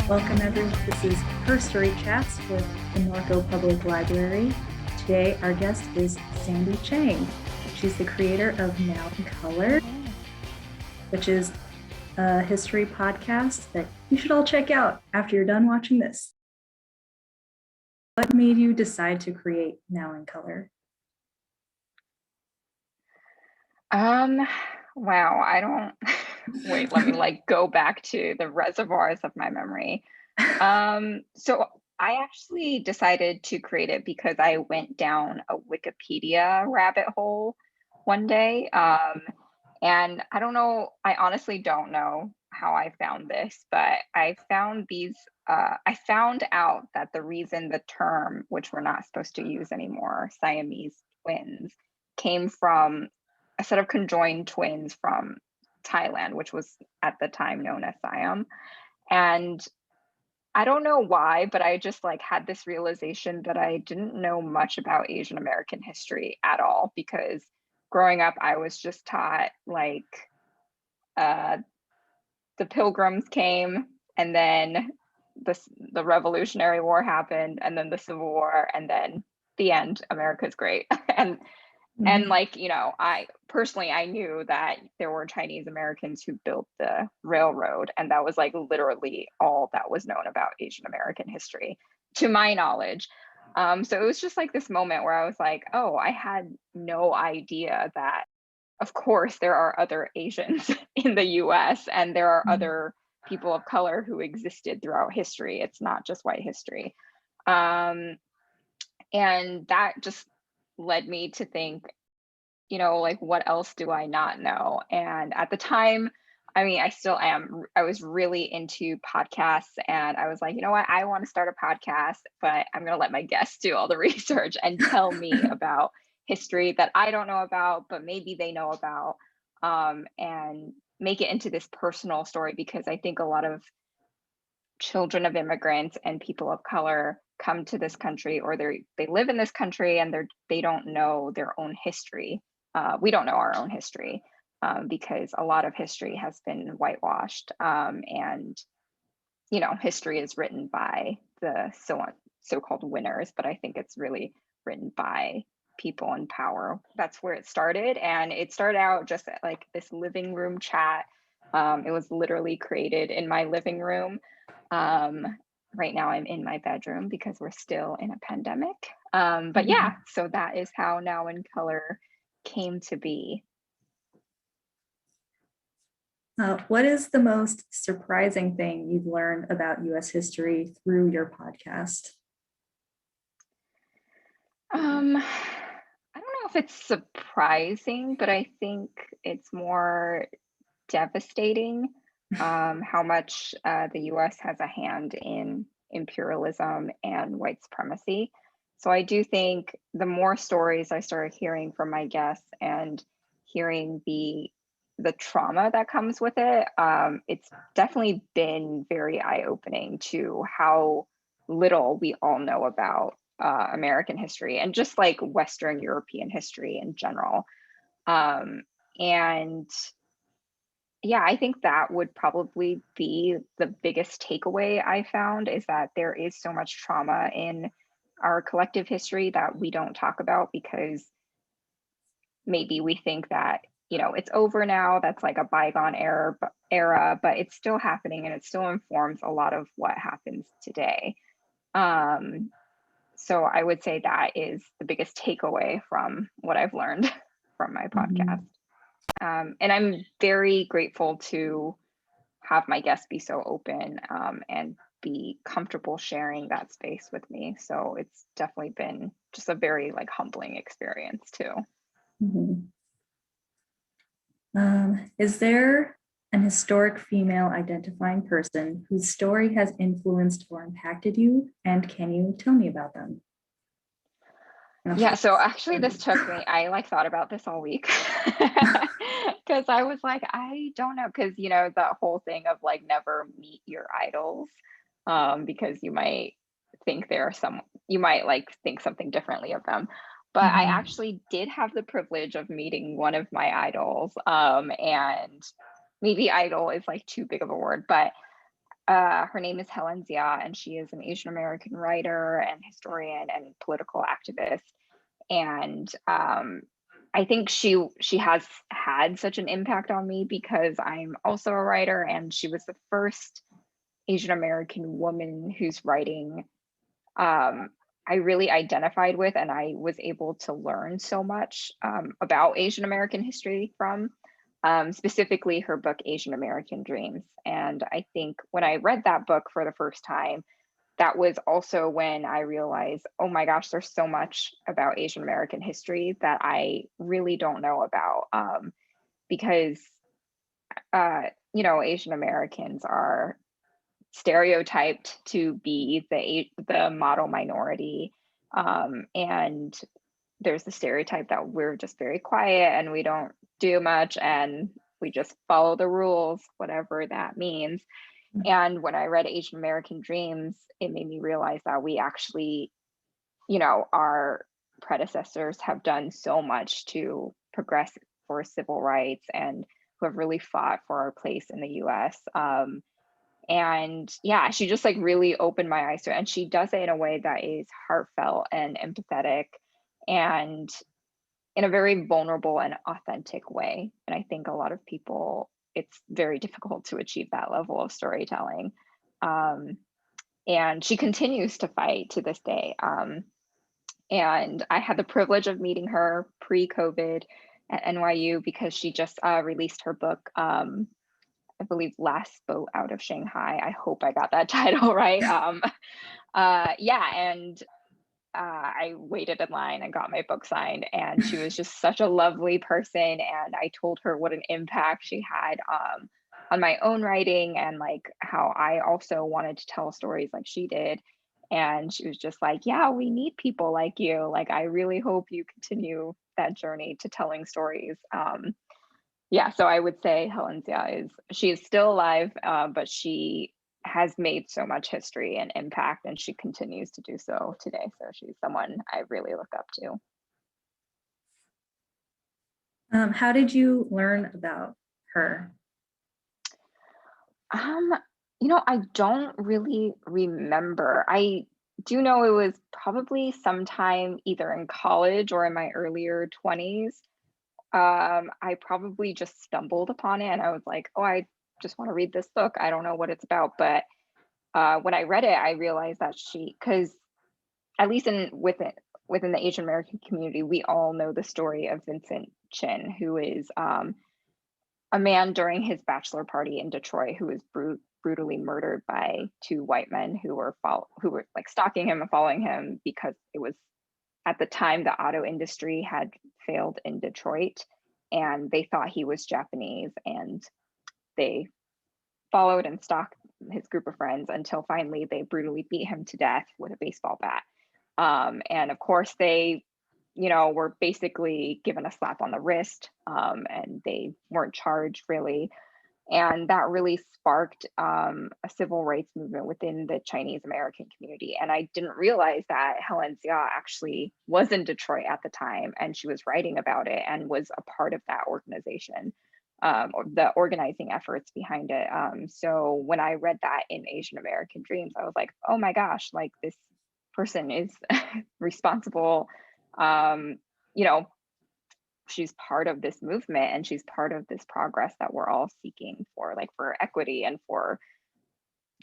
Welcome everyone. This is Herstory Chats with the Norco Public Library. Today our guest is Sandie Cheng. She's the creator of Now in Color, which is a history podcast that you should all check out after you're done watching this. What made you decide to create Now in Color? Wow, I don't wait, let me go back to the reservoirs of my memory. So I actually decided to create it because I went down a Wikipedia rabbit hole one day. And I don't know, I honestly don't know how I found this, but I found I found out that the reason the term, which we're not supposed to use anymore, Siamese twins, came from a set of conjoined twins from Thailand, which was at the time known as Siam. And I don't know why, but I just had this realization that I didn't know much about Asian American history at all, because growing up, I was just taught the Pilgrims came, and then the Revolutionary War happened, and then the Civil War, and then the end, America's great. And I personally, I knew that there were Chinese Americans who built the railroad, and that was literally all that was known about Asian American history, to my knowledge. So it was just this moment where I was like, oh, I had no idea that, of course, there are other Asians in the US, and there are other people of color who existed throughout history. It's not just white history. And that just led me to think, what else do I not know? And at the time, I mean, I still am. I was really into podcasts, and I was like, you know what? I want to start a podcast, but I'm going to let my guests do all the research and tell me about history that I don't know about, but maybe they know about, and make it into this personal story, because I think a lot of children of immigrants and people of color come to this country, or they live in this country, and they don't know their own history. We don't know our own history, because a lot of history has been whitewashed, and history is written by the so-called winners, but I think it's really written by people in power. That's where it started, and it started out just at this living room chat. It was literally created in my living room. Right now I'm in my bedroom because we're still in a pandemic. But yeah, so that is how Now in Color came to be. What is the most surprising thing you've learned about US history through your podcast? I don't know if it's surprising, but I think it's more devastating, how much the US has a hand in imperialism and white supremacy. So I do think the more stories I started hearing from my guests, and hearing the trauma that comes with it, it's definitely been very eye-opening to how little we all know about American history, and just Western European history in general. And yeah, I think that would probably be the biggest takeaway I found, is that there is so much trauma in our collective history that we don't talk about, because maybe we think that, it's over now, that's a bygone era, but it's still happening, and it still informs a lot of what happens today. So I would say that is the biggest takeaway from what I've learned from my podcast. And I'm very grateful to have my guests be so open, and be comfortable sharing that space with me. So it's definitely been just a very humbling experience too. Is there an historic female identifying person whose story has influenced or impacted you? And can you tell me about them? Yeah, so actually this took me, I thought about this all week, because I was like, I don't know, because the whole thing of never meet your idols, because you might think you might think something differently of them. But I actually did have the privilege of meeting one of my idols, and maybe idol is too big of a word, but Her name is Helen Zia, and she is an Asian American writer and historian and political activist. And I think she has had such an impact on me because I'm also a writer, and she was the first Asian American woman whose writing I really identified with, and I was able to learn so much about Asian American history from, specifically her book, Asian American Dreams. And I think when I read that book for the first time, that was also when I realized, oh my gosh, there's so much about Asian American history that I really don't know about, because, Asian Americans are stereotyped to be the model minority, and there's the stereotype that we're just very quiet and we don't do much and we just follow the rules, whatever that means. And when I read Asian American Dreams, it made me realize that we actually, our predecessors have done so much to progress for civil rights and who have really fought for our place in the US. And yeah, she just like really opened my eyes to it. And she does it in a way that is heartfelt and empathetic and in a very vulnerable and authentic way. And I think a lot of people, it's very difficult to achieve that level of storytelling. And she continues to fight to this day. And I had the privilege of meeting her pre-COVID at NYU because she just released her book, I believe, Last Boat Out of Shanghai. I hope I got that title right. Yeah, and I waited in line and got my book signed, and she was just such a lovely person. And I told her what an impact she had on my own writing and like how I also wanted to tell stories like she did. And she was just like, yeah, we need people like you. Like, I really hope you continue that journey to telling stories. Yeah, so I would say Helen Zia she is still alive, but she has made so much history and impact, and she continues to do so today. So she's someone I really look up to. How did you learn about her? I don't really remember. I do know it was probably sometime either in college or in my earlier 20s. I probably just stumbled upon it and I was like, oh, I just want to read this book. I don't know what it's about. But when I read it, I realized that because at least within the Asian American community, we all know the story of Vincent Chin, who is a man during his bachelor party in Detroit who was brutally murdered by two white men who were like stalking him and following him because it was at the time the auto industry had failed in Detroit and they thought he was Japanese, and they followed and stalked his group of friends until finally they brutally beat him to death with a baseball bat. And of course they were basically given a slap on the wrist, and they weren't charged really. And that really sparked a civil rights movement within the Chinese American community. And I didn't realize that Helen Zia actually was in Detroit at the time, and she was writing about it and was a part of that organization, or the organizing efforts behind it. So when I read that in Asian American Dreams, I was like, oh my gosh, like this person is responsible. You know, she's part of this movement and she's part of this progress that we're all seeking for, like for equity and for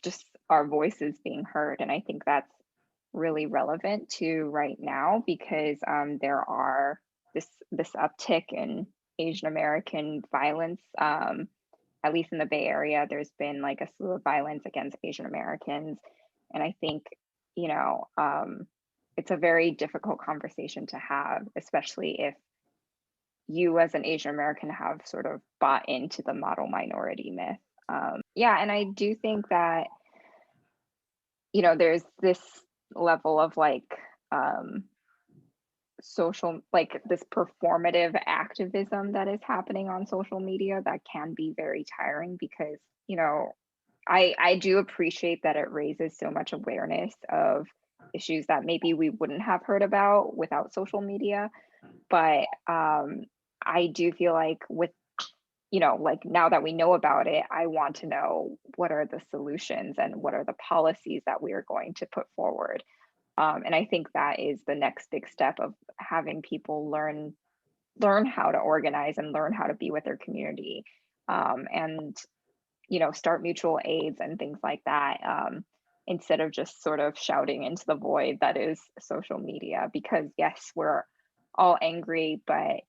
just our voices being heard. And I think that's really relevant to right now because there are this uptick in Asian American violence. At least in the Bay Area, there's been like a slew of violence against Asian Americans. And I think, it's a very difficult conversation to have, especially if you as an Asian American have sort of bought into the model minority myth. Yeah, and I do think that, there's this level of like social, like this performative activism that is happening on social media that can be very tiring because, I do appreciate that it raises so much awareness of issues that maybe we wouldn't have heard about without social media. But I do feel like with like now that we know about it, I want to know what are the solutions and what are the policies that we are going to put forward. And I think that is the next big step of having people learn how to organize and learn how to be with their community, and start mutual aids and things like that, instead of just sort of shouting into the void that is social media. Because yes, we're all angry, but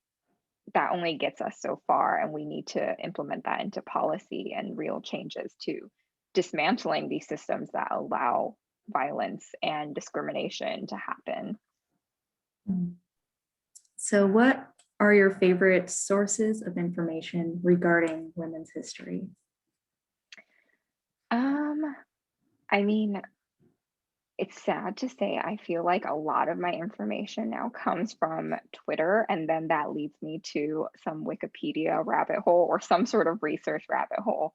that only gets us so far, and we need to implement that into policy and real changes to dismantling these systems that allow violence and discrimination to happen. So what are your favorite sources of information regarding women's history? I mean, it's sad to say, I feel like a lot of my information now comes from Twitter, and then that leads me to some Wikipedia rabbit hole or some sort of research rabbit hole.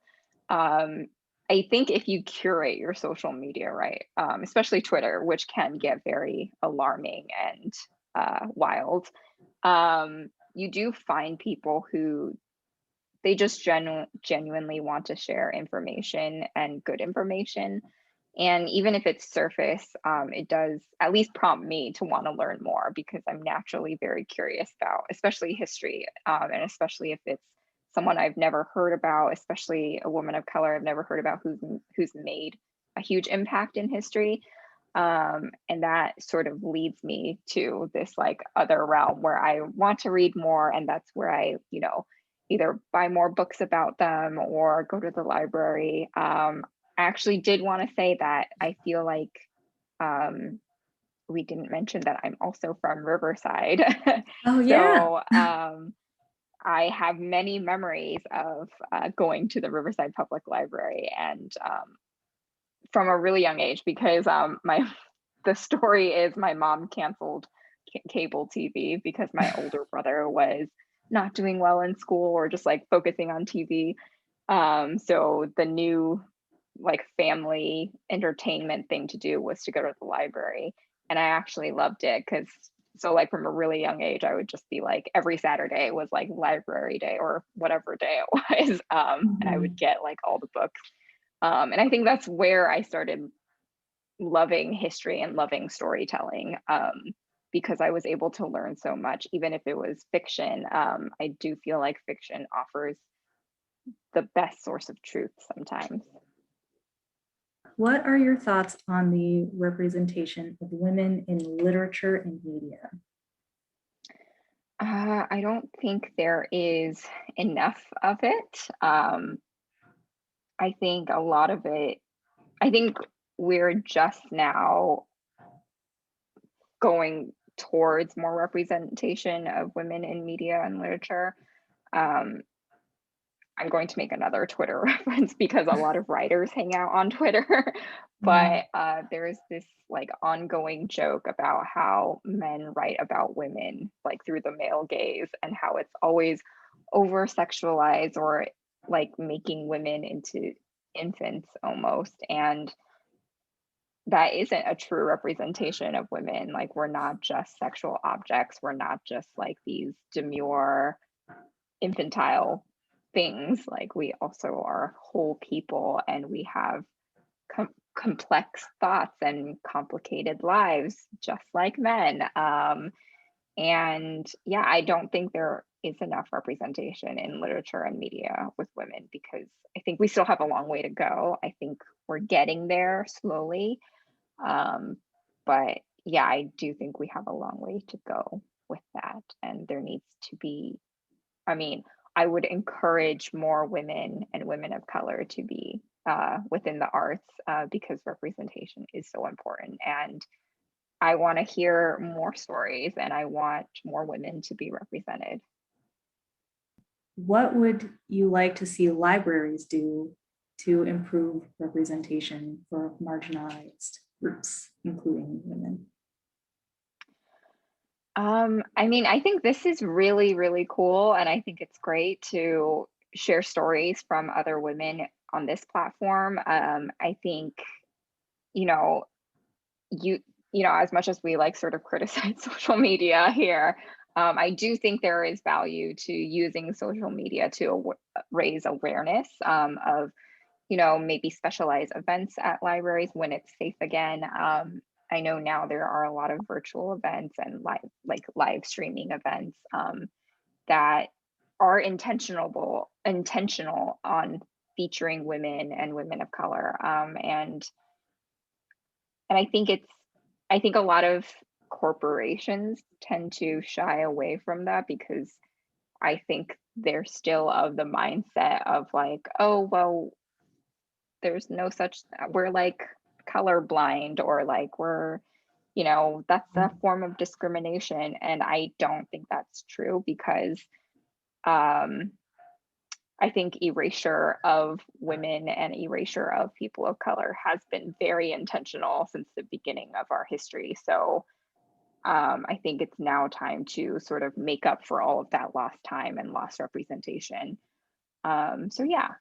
Um, I think if you curate your social media right, especially Twitter, which can get very alarming and wild, you do find people who they just genuinely want to share information and good information. And even if it's surface, it does at least prompt me to want to learn more, because I'm naturally very curious about, especially history, and especially if it's someone I've never heard about, especially a woman of color I've never heard about who's made a huge impact in history. And that sort of leads me to this like other realm where I want to read more, and that's where I, either buy more books about them or go to the library. I actually did want to say that I feel like we didn't mention that I'm also from Riverside. Oh yeah. So I have many memories of going to the Riverside Public Library, and from a really young age, because the story is my mom canceled cable TV because my older brother was not doing well in school or just like focusing on TV. So the new like family entertainment thing to do was to go to the library. And I actually loved it because so like from a really young age, I would just be like every Saturday was like library day or whatever day it was. And I would get like all the books. And I think that's where I started loving history and loving storytelling, because I was able to learn so much, even if it was fiction. I do feel like fiction offers the best source of truth sometimes. What are your thoughts on the representation of women in literature and media? I don't think there is enough of it. I think a lot of it, I think we're just now going towards more representation of women in media and literature. Um, I'm going to make another Twitter reference because a lot of writers hang out on Twitter, but there's this like ongoing joke about how men write about women like through the male gaze, and how it's always over sexualized or like making women into infants almost. And that isn't a true representation of women. Like, we're not just sexual objects, we're not just like these demure infantile things. Like, we also are whole people, and we have complex thoughts and complicated lives just like men. And yeah, I don't think there is enough representation in literature and media with women, because I think we still have a long way to go. I think we're getting there slowly, but yeah, I do think we have a long way to go with that, and there needs to be, I mean, I would encourage more women and women of color to be within the arts, because representation is so important. And I want to hear more stories, and I want more women to be represented. What would you like to see libraries do to improve representation for marginalized groups, including women? I mean, I think this is really, really cool, and I think it's great to share stories from other women on this platform. I think, you know, you as much as we like sort of criticize social media here, I do think there is value to using social media to raise awareness of, you know, maybe specialized events at libraries when it's safe again. I know now there are a lot of virtual events and live streaming events that are intentional on featuring women and women of color. And I think a lot of corporations tend to shy away from that because I think they're still of the mindset of like, oh, well, there's no such, we're like colorblind, or like we're, you know, that's a form of discrimination. And I don't think that's true, because I think erasure of women and erasure of people of color has been very intentional since the beginning of our history. So I think it's now time to sort of make up for all of that lost time and lost representation. So yeah,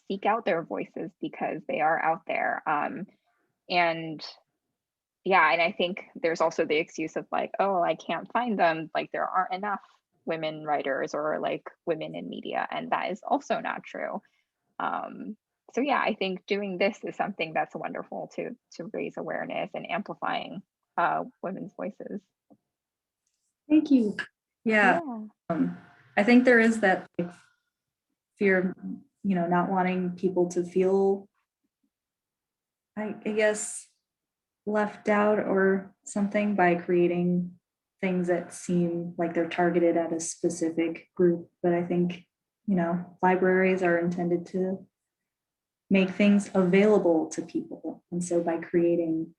seek out their voices because they are out there. And yeah, and I think there's also the excuse of like, oh, I can't find them. Like there aren't enough women writers or like women in media, and that is also not true. So yeah, I think doing this is something that's wonderful to raise awareness and amplifying women's voices. Thank you. Yeah. I think there is that like, fear of, you know, not wanting people to feel, I guess, left out or something by creating things that seem like they're targeted at a specific group. But I think, you know, libraries are intended to make things available to people. And so by creating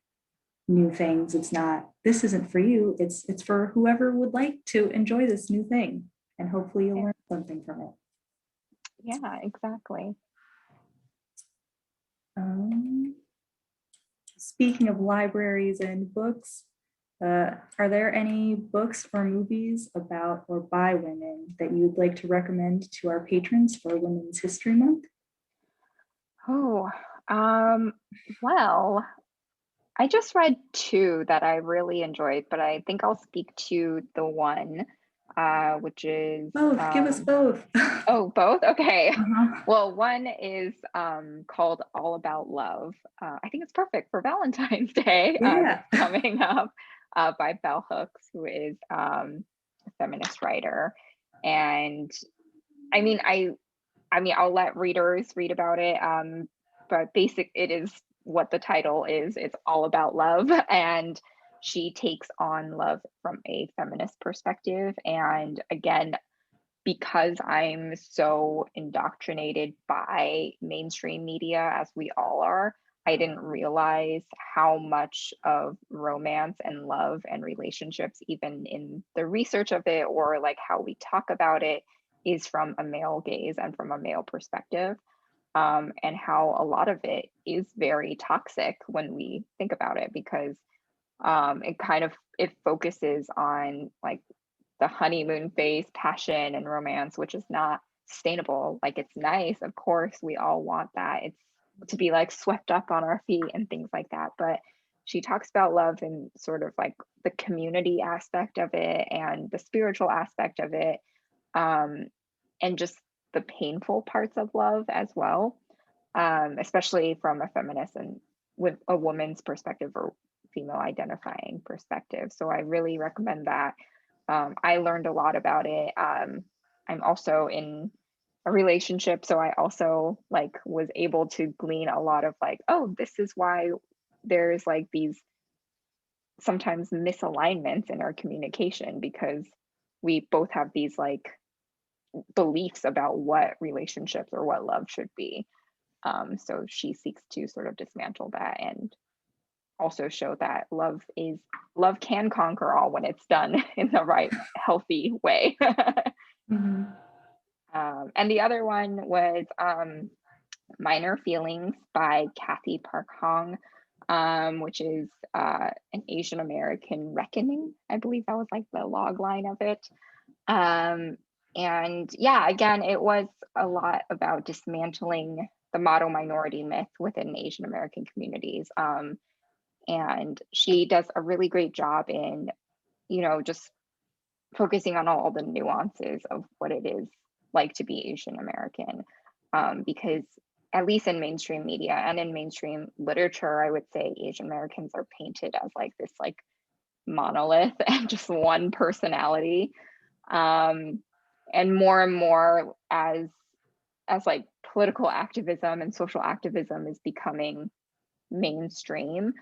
new things, it's not, this isn't for you, it's for whoever would like to enjoy this new thing. And hopefully you'll learn something from it. Yeah, exactly. Speaking of libraries and books, are there any books or movies about or by women that you would like to recommend to our patrons for Women's History Month? Oh, well, I just read two that I really enjoyed, but I think I'll speak to the one, which is both. Give us both. Oh, both? Okay. Well, one is called All About Love. I think it's perfect for Valentine's Day. Yeah. Coming up by Bell Hooks, who is a feminist writer. And I mean, I'll let readers read about it. But it is what the title is. It's all about love. And she takes on love from a feminist perspective. And again, because I'm so indoctrinated by mainstream media, as we all are, I didn't realize how much of romance and love and relationships, even in the research of it or like how we talk about it, is from a male gaze and from a male perspective. And how a lot of it is very toxic when we think about it, because it focuses on like the honeymoon phase, passion and romance, which is not sustainable. Like it's nice, of course, we all want that. It's to be like swept up on our feet and things like that. But she talks about love and sort of like the community aspect of it and the spiritual aspect of it, and just the painful parts of love as well, especially from a feminist and with a woman's perspective or female identifying perspective. So I really recommend that. I learned a lot about it. I'm also in a relationship, so I also like was able to glean a lot of like, oh, this is why there's like these sometimes misalignments in our communication, because we both have these like beliefs about what relationships or what love should be. So she seeks to sort of dismantle that and also show that love can conquer all when it's done in the right healthy way. And the other one was Minor Feelings by Kathy Park Hong, which is an Asian American reckoning. I believe that was like the log line of it. And yeah, again, it was a lot about dismantling the model minority myth within Asian American communities. And she does a really great job in, you know, just focusing on all the nuances of what it is like to be Asian American, because at least in mainstream media and in mainstream literature, I would say Asian Americans are painted as like this like monolith and just one personality. And more as like political activism and social activism is becoming mainstream,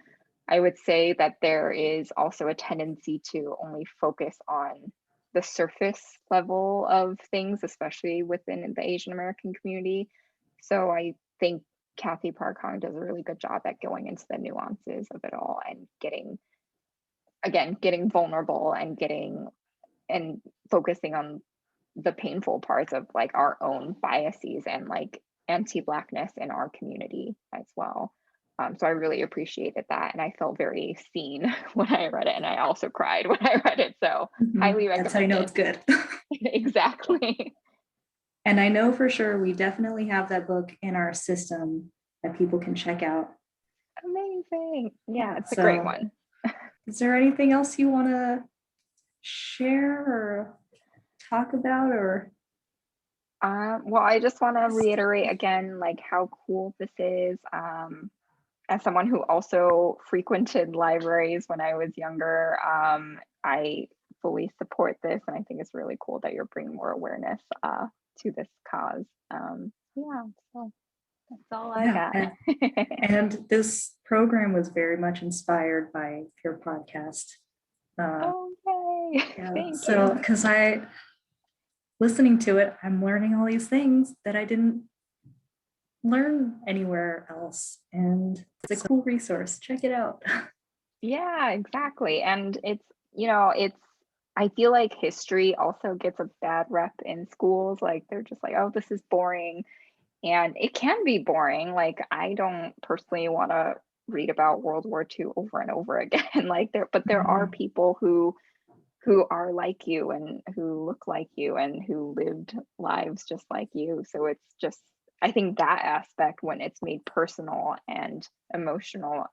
I would say that there is also a tendency to only focus on the surface level of things, especially within the Asian American community. So I think Kathy Park Hong does a really good job at going into the nuances of it all and getting vulnerable and focusing on the painful parts of like our own biases and like anti-Blackness in our community as well. So I really appreciated that, and I felt very seen when I read it, and I also cried when I read it. So highly recommend. That's how you know it's good. Exactly. And I know for sure we definitely have that book in our system that people can check out. Amazing. Yeah, it's a great one. Is there anything else you want to share or talk about, or? Well, I just want to reiterate again, like how cool this is. As someone who also frequented libraries when I was younger, I fully support this, and I think it's really cool that you're bringing more awareness to this cause. Yeah, so that's all I got. And this program was very much inspired by your podcast. Okay. Yeah, Thank so you. because listening to it, I'm learning all these things that I didn't learn anywhere else, and it's a cool resource. Check it out. Yeah, exactly. And it's I feel like history also gets a bad rep in schools. Like they're just like, oh, this is boring. And it can be boring. Like I don't personally want to read about World War II over and over again. But there are people who are like you and who look like you and who lived lives just like you. So it's just, I think that aspect, when it's made personal and emotional,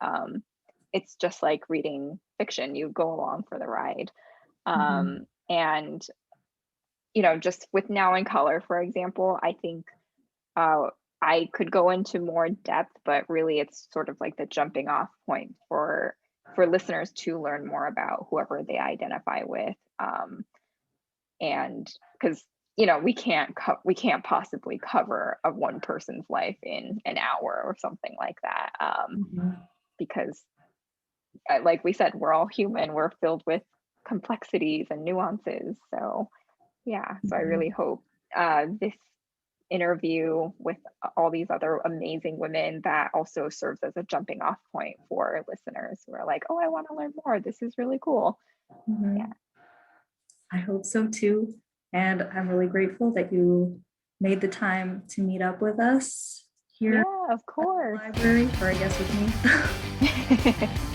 it's just like reading fiction. You go along for the ride. And just with Now in Color, for example, I think I could go into more depth, but really it's sort of like the jumping off point for listeners to learn more about whoever they identify with. And because we can't possibly cover of one person's life in an hour or something like that, because like we said, we're all human, we're filled with complexities and nuances. So yeah, so I really hope this interview with all these other amazing women that also serves as a jumping off point for listeners who are like, oh, I want to learn more, this is really cool. Yeah, I hope so too. And I'm really grateful that you made the time to meet up with us here. Yeah, of course. At the library, or I guess with me.